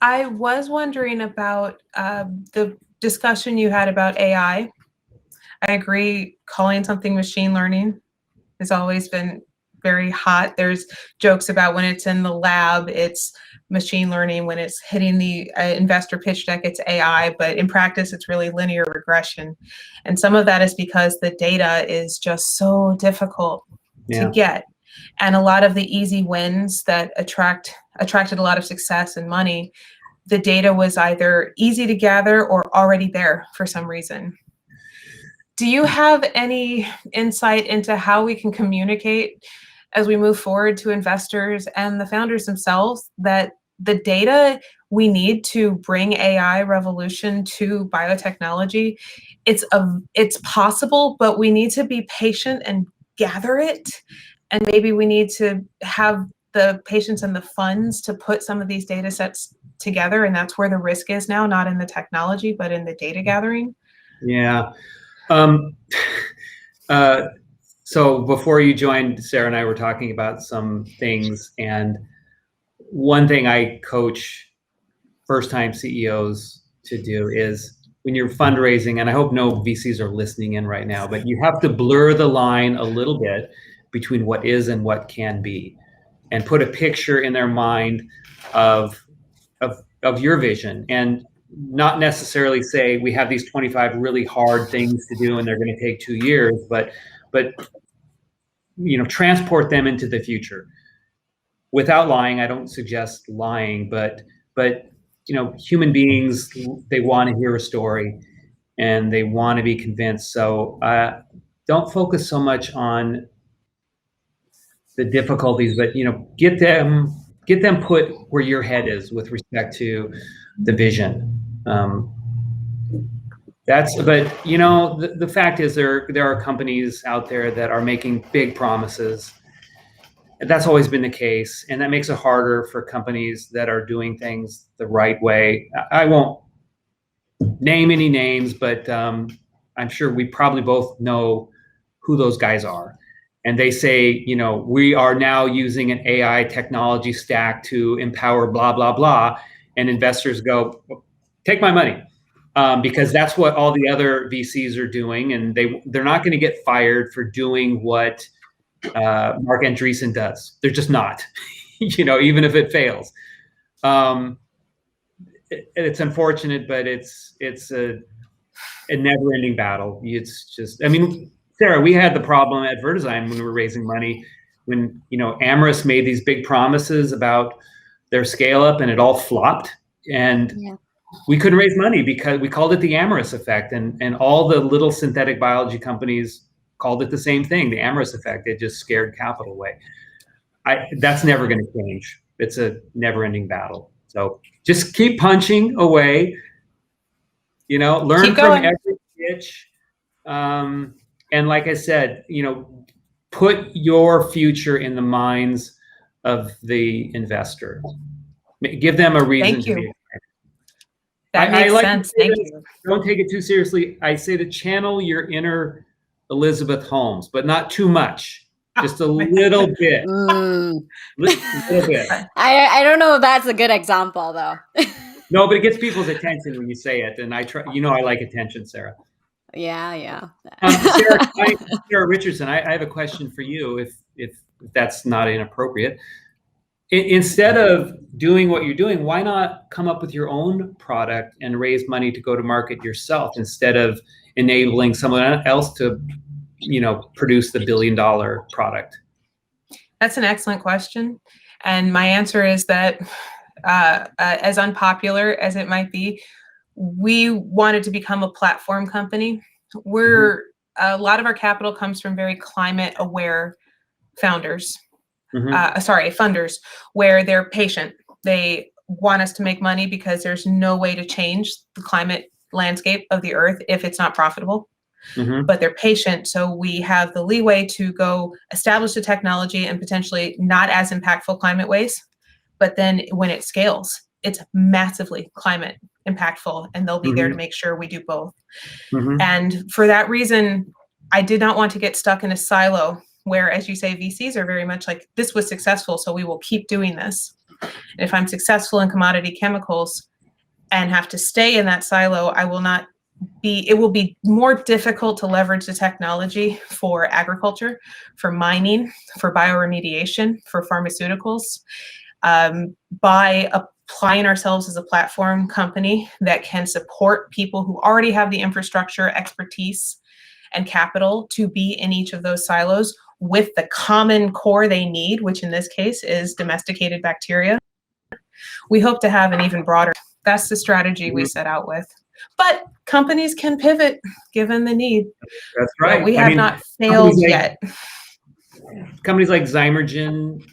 I was wondering about the discussion you had about AI. I agree, calling something machine learning has always been very hot. There's jokes about when it's in the lab, it's machine learning. When it's hitting the investor pitch deck, it's AI. But in practice, it's really linear regression. And some of that is because the data is just so difficult to get. And a lot of the easy wins that attracted a lot of success and money, the data was either easy to gather or already there for some reason. Do you have any insight into how we can communicate as we move forward to investors and the founders themselves that the data we need to bring AI revolution to biotechnology, it's possible, but we need to be patient and gather it. And maybe we need to have the patience and the funds to put some of these data sets together. And that's where the risk is now, not in the technology, but in the data gathering. Yeah. So before you joined, Sarah and I were talking about some things. And one thing I coach first-time CEOs to do is when you're fundraising, and I hope no VCs are listening in right now, but you have to blur the line a little bit between what is and what can be, and put a picture in their mind of your vision, and not necessarily say we have these 25 really hard things to do and they're going to take 2 years, but transport them into the future without lying. I don't suggest lying, but human beings, they want to hear a story and they want to be convinced. So don't focus so much on the difficulties, but get them put where your head is with respect to the vision. The fact is there are companies out there that are making big promises. That's always been the case, and that makes it harder for companies that are doing things the right way. I won't name any names, but I'm sure we probably both know who those guys are. And they say, we are now using an AI technology stack to empower blah, blah, blah. And investors go, take my money, because that's what all the other VCs are doing. And they're not going to get fired for doing what Mark Andreessen does. They're just not, even if it fails. It's unfortunate, but it's a never-ending battle. It's just, Sarah, we had the problem at Vertizyme when we were raising money, when Amyris made these big promises about their scale up and it all flopped, and we couldn't raise money because we called it the Amyris effect, and all the little synthetic biology companies called it the same thing, the Amyris effect. It just scared capital away. That's never going to change. It's a never-ending battle. So just keep punching away. Learn from every pitch. And like I said, put your future in the minds of the investor. Give them a reason to be excited. That makes sense. Thank you. Don't take it too seriously. I say to channel your inner Elizabeth Holmes, but not too much. Just a little bit. Little bit. I don't know if that's a good example, though. No, but it gets people's attention when you say it, and I try. I like attention, Sarah. Yeah. Sarah Richardson, I have a question for you, if that's not inappropriate. Instead of doing what you're doing, why not come up with your own product and raise money to go to market yourself, instead of enabling someone else to, produce the $1 billion product? That's an excellent question. And my answer is that, as unpopular as it might be, we wanted to become a platform company. A lot of our capital comes from very climate aware founders, funders, where they're patient. They want us to make money because there's no way to change the climate landscape of the earth if it's not profitable. But they're patient. So we have the leeway to go establish the technology and potentially not as impactful climate ways. But then when it scales, it's massively climate impactful, and they'll be there to make sure we do both. And for that reason, I did not want to get stuck in a silo where, as you say, VCs are very much like, this was successful, so we will keep doing this. And if I'm successful in commodity chemicals and have to stay in that silo, it will be more difficult to leverage the technology for agriculture, for mining, for bioremediation, for pharmaceuticals. By applying ourselves as a platform company that can support people who already have the infrastructure, expertise, and capital to be in each of those silos with the common core they need, which in this case is domesticated bacteria, we hope to have an even broader. That's the strategy we set out with. But companies can pivot given the need. That's right. But we have not failed yet. companies like Zymergen,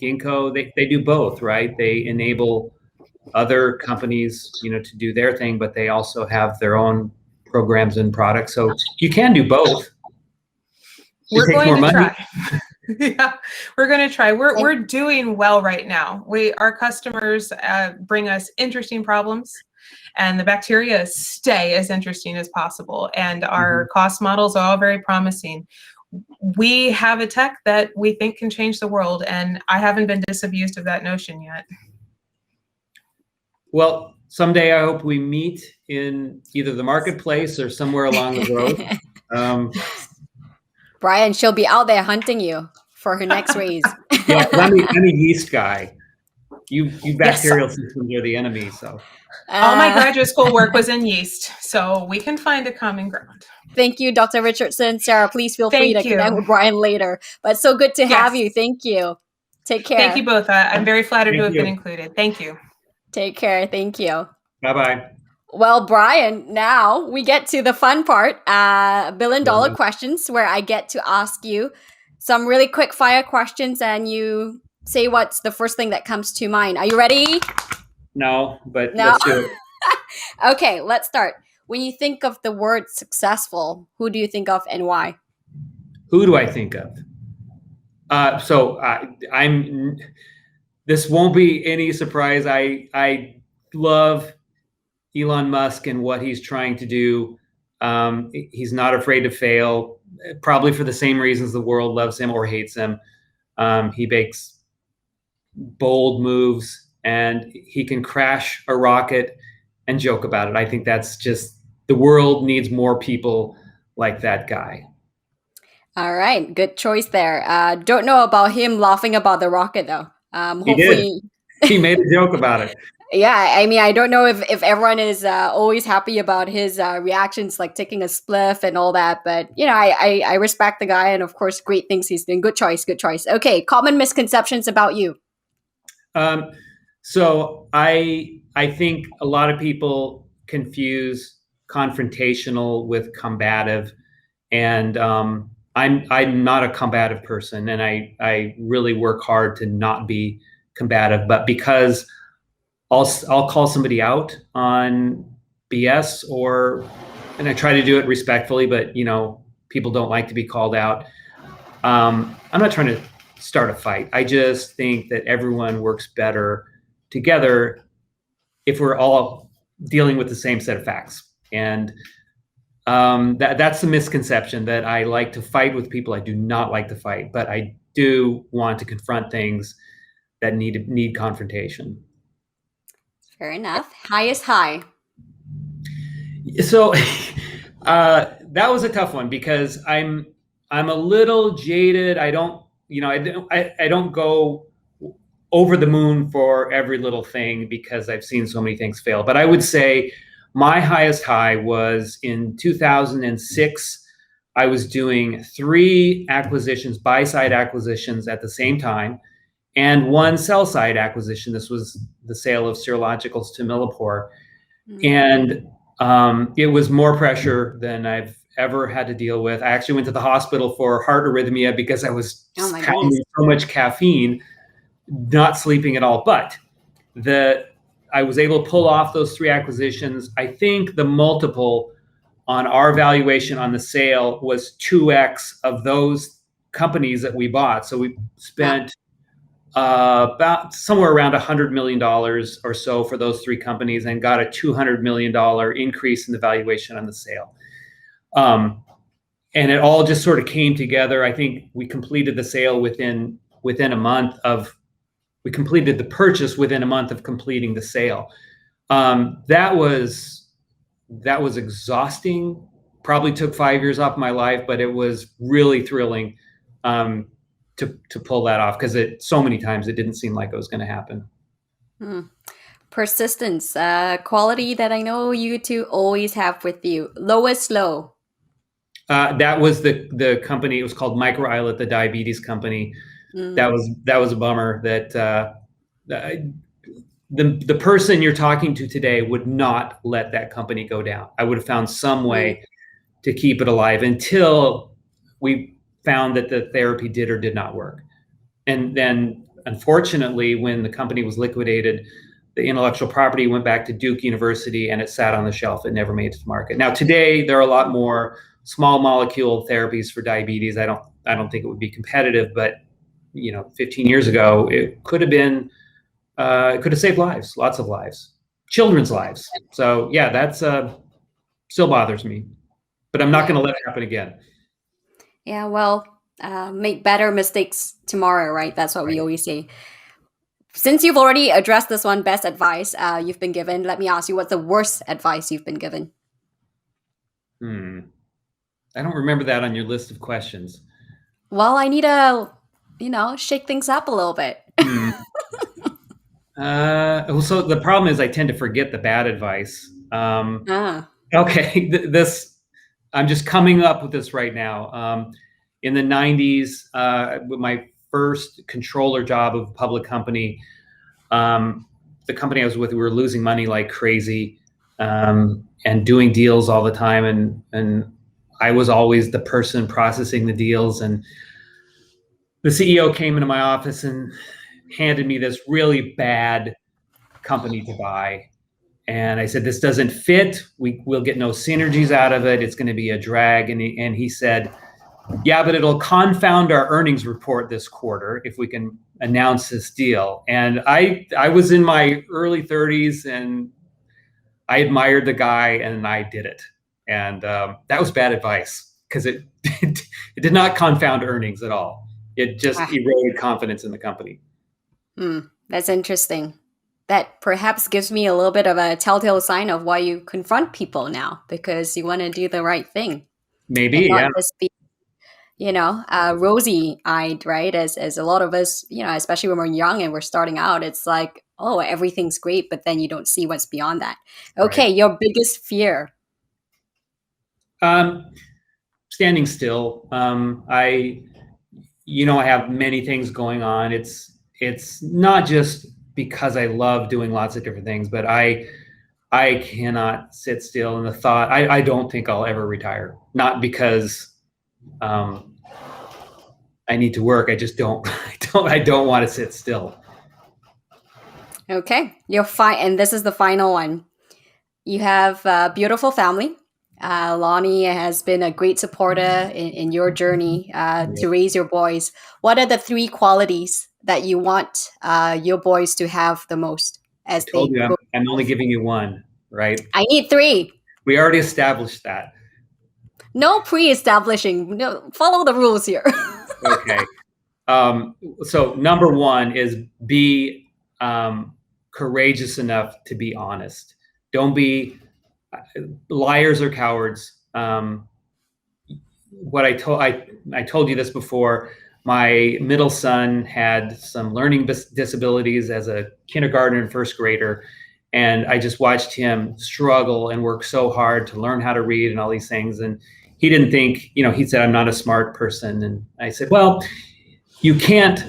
Ginkgo, they do both, right? They enable other companies, to do their thing, but they also have their own programs and products. So you can do both. We're It takes going more to money. try. Yeah, we're going to try. We're doing well right now. Our customers bring us interesting problems, and the bacteria stay as interesting as possible. And our cost models are all very promising. We have a tech that we think can change the world, and I haven't been disabused of that notion yet. Well, someday I hope we meet in either the marketplace or somewhere along the road. Brian, she'll be out there hunting you for her next raise. Yeah, I'm a yeast guy. You bacterial systems are the enemy. So all my graduate school work was in yeast, so we can find a common ground. Thank you, Dr. Richardson. Sarah, please feel free to connect with Brian later. But so good to have you. Thank you. Take care. Thank you both. I'm very flattered to have been included. Thank you. Take care. Thank you. Bye-bye. Well, Brian, now we get to the fun part, billion-dollar questions, where I get to ask you some really quick fire questions and you say what's the first thing that comes to mind. Are you ready? No, but let's do it. Okay, let's start. When you think of the word successful, who do you think of and why? Who do I think of? This won't be any surprise. I love Elon Musk and what he's trying to do. He's not afraid to fail, probably for the same reasons the world loves him or hates him. He makes bold moves, and he can crash a rocket and joke about it. I think that's just, the world needs more people like that guy. All right, good choice there. Don't know about him laughing about the rocket though. Hopefully he made a joke about it. Yeah, I mean, I don't know if everyone is always happy about his reactions, like taking a spliff and all that. But, I respect the guy, and of course, great things he's doing. Good choice, good choice. Okay, common misconceptions about you. So I think a lot of people confuse confrontational with combative, and I'm not a combative person, and I really work hard to not be combative, but because I'll call somebody out on BS, and I try to do it respectfully, but people don't like to be called out. I'm not trying to start a fight. I just think that everyone works better together if we're all dealing with the same set of facts. And that's the misconception, that I like to fight with people. I do not like to fight, but I do want to confront things that need confrontation. Fair enough. Highest high. So that was a tough one, because I'm a little jaded. I don't go over the moon for every little thing, because I've seen so many things fail. But I would say my highest high was in 2006. I was doing 3 acquisitions, buy-side acquisitions at the same time, and 1 sell-side acquisition. This was the sale of serologicals to Millipore. And it was more pressure than I've ever had to deal with. I actually went to the hospital for heart arrhythmia because I was pounding so much caffeine, not sleeping at all. But I was able to pull off those 3 acquisitions. I think the multiple on our valuation on the sale was 2x of those companies that we bought. So we spent about somewhere around $100 million or so for those 3 companies, and got a $200 million increase in the valuation on the sale. And it all just sort of came together. I think we completed the sale within a month we completed the purchase within a month of completing the sale. That was exhausting. Probably took 5 years off my life, but it was really thrilling to pull that off, because so many times it didn't seem like it was going to happen. Persistence, quality that I know you two always have with you. Lowest low. That was the company. It was called MicroByre, the diabetes company. That was a bummer. That the person you're talking to today would not let that company go down. I would have found some way to keep it alive until we found that the therapy did or did not work. And then, unfortunately, when the company was liquidated, the intellectual property went back to Duke University and it sat on the shelf. It never made it to market. Now, today, there are a lot more small molecule therapies for diabetes. I don't think it would be competitive, but 15 years ago, it could have been, it could have saved lives, lots of lives, children's lives. So yeah, that's still bothers me, but I'm not going to let it happen again. Yeah, well, make better mistakes tomorrow, right? That's what we always say. Since you've already addressed this one, best advice you've been given, let me ask you, what's the worst advice you've been given? I don't remember that on your list of questions. Well, I need to, shake things up a little bit. So the problem is I tend to forget the bad advice. Okay, I'm just coming up with this right now. In the 90s, with my first controller job of a public company, the company I was with, we were losing money like crazy, and doing deals all the time. And I was always the person processing the deals. And the CEO came into my office and handed me this really bad company to buy. And I said, this doesn't fit. We'll get no synergies out of it. It's going to be a drag. And he said, yeah, but it'll confound our earnings report this quarter if we can announce this deal. And I was in my early 30s and I admired the guy and I did it. And that was bad advice because it did not confound earnings at all. It just eroded confidence in the company. That's interesting. That perhaps gives me a little bit of a telltale sign of why you confront people now, because you want to do the right thing. Maybe, and not just be, rosy-eyed, right? As a lot of us, especially when we're young and we're starting out, it's like, oh, everything's great, but then you don't see what's beyond that. Okay, right. Your biggest fear? Standing still. I have many things going on. It's not just because I love doing lots of different things, but I cannot sit still. And the thought, I don't think I'll ever retire. Not because I need to work. I just don't. I don't want to sit still. Okay, you're fine. And this is the final one. You have a beautiful family. Lonnie has been a great supporter in your journey to raise your boys. What are the 3 qualities that you want your boys to have the most? As I told you, I'm only giving you 1, right? I need 3. We already established that. No pre-establishing. No, follow the rules here. Okay. So number 1 is be courageous enough to be honest. Don't be liars or cowards. What I told you this before. My middle son had some learning disabilities as a kindergartner and first grader, and I just watched him struggle and work so hard to learn how to read and all these things. And he didn't think, he said, I'm not a smart person. And I said, well, you can't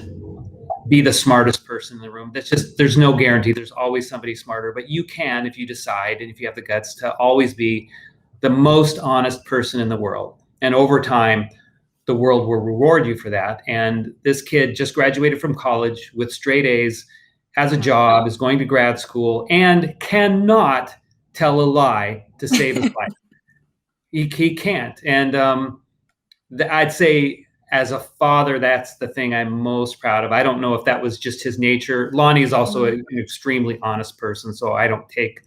be the smartest person in the room. There's no guarantee. There's always somebody smarter, but you can, if you decide and if you have the guts, to always be the most honest person in the world. And over time, the world will reward you for that. And this kid just graduated from college with straight A's, has a job, is going to grad school, and cannot tell a lie to save his life. He can't. And I'd say as a father, that's the thing I'm most proud of. I don't know if that was just his nature. Lonnie is also an extremely honest person, so I don't take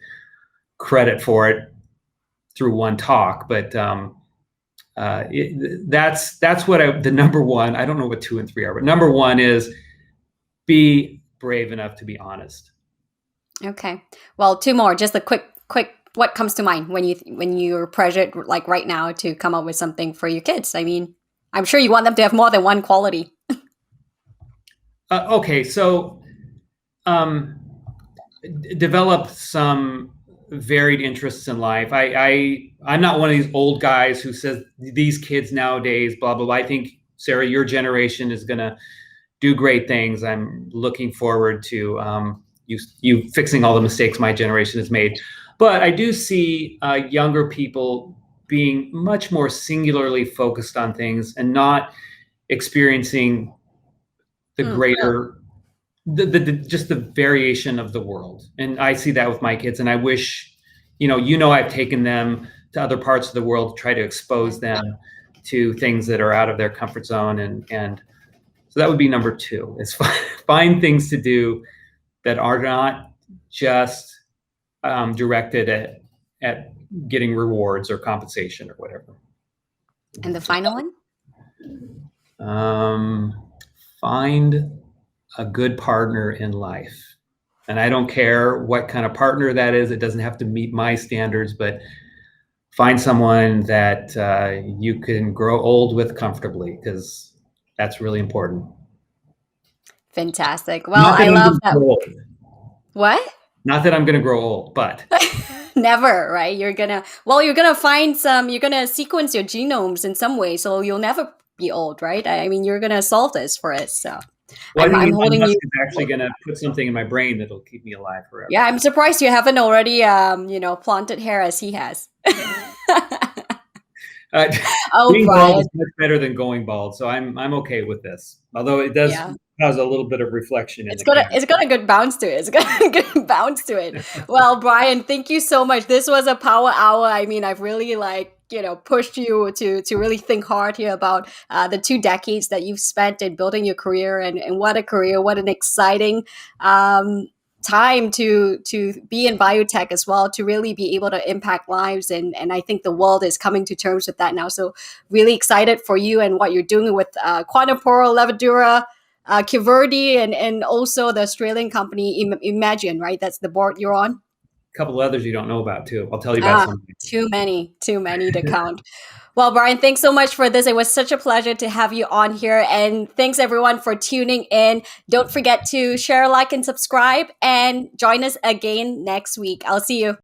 credit for it through one talk, but that's what the number 1. I don't know what 2 and 3 are, but number 1 is be brave enough to be honest. Okay. Well, 2 more. Just a quick. What comes to mind when you're pressured, like right now, to come up with something for your kids? I mean, I'm sure you want them to have more than 1 quality. Okay, so develop some varied interests in life. I'm not one of these old guys who says these kids nowadays, blah, blah, blah. I think, Sarah, your generation is going to do great things. I'm looking forward to you fixing all the mistakes my generation has made. But I do see younger people being much more singularly focused on things and not experiencing the greater, just the variation of the world. And I see that with my kids, and I wish, I've taken them to other parts of the world to try to expose them to things that are out of their comfort zone. And so that would be number 2, is find things to do that are not just directed at getting rewards or compensation or whatever. And the final one? Find a good partner in life. And I don't care what kind of partner that is. It doesn't have to meet my standards, but find someone that you can grow old with comfortably, because that's really important. Fantastic. Well, I love that. What? Not that I'm going to grow old, but never, right? You're gonna sequence your genomes in some way, so you'll never be old, right? I mean, you're gonna solve this for us. So I'm holding you. Is actually gonna put something in my brain that'll keep me alive forever. Yeah, I'm surprised you haven't already, planted hair as he has. Being bald is much better than going bald, so I'm okay with this. Although it does cause a little bit of reflection. It's got a good bounce to it. It's got a good bounce to it. Well, Brian, thank you so much. This was a power hour. I mean, I've really pushed you to really think hard here about the 2 decades that you've spent in building your career, and what a career, what an exciting time to be in biotech as well, to really be able to impact lives. And I think the world is coming to terms with that now. So really excited for you and what you're doing with Quantapore, Levadura, Kiverde, and also the Australian company Imagine, right? That's the board you're on. A couple others you don't know about too. I'll tell you about some. Too many to count. Well, Brian, thanks so much for this. It was such a pleasure to have you on here. And thanks everyone for tuning in. Don't forget to share, like, and subscribe, and join us again next week. I'll see you.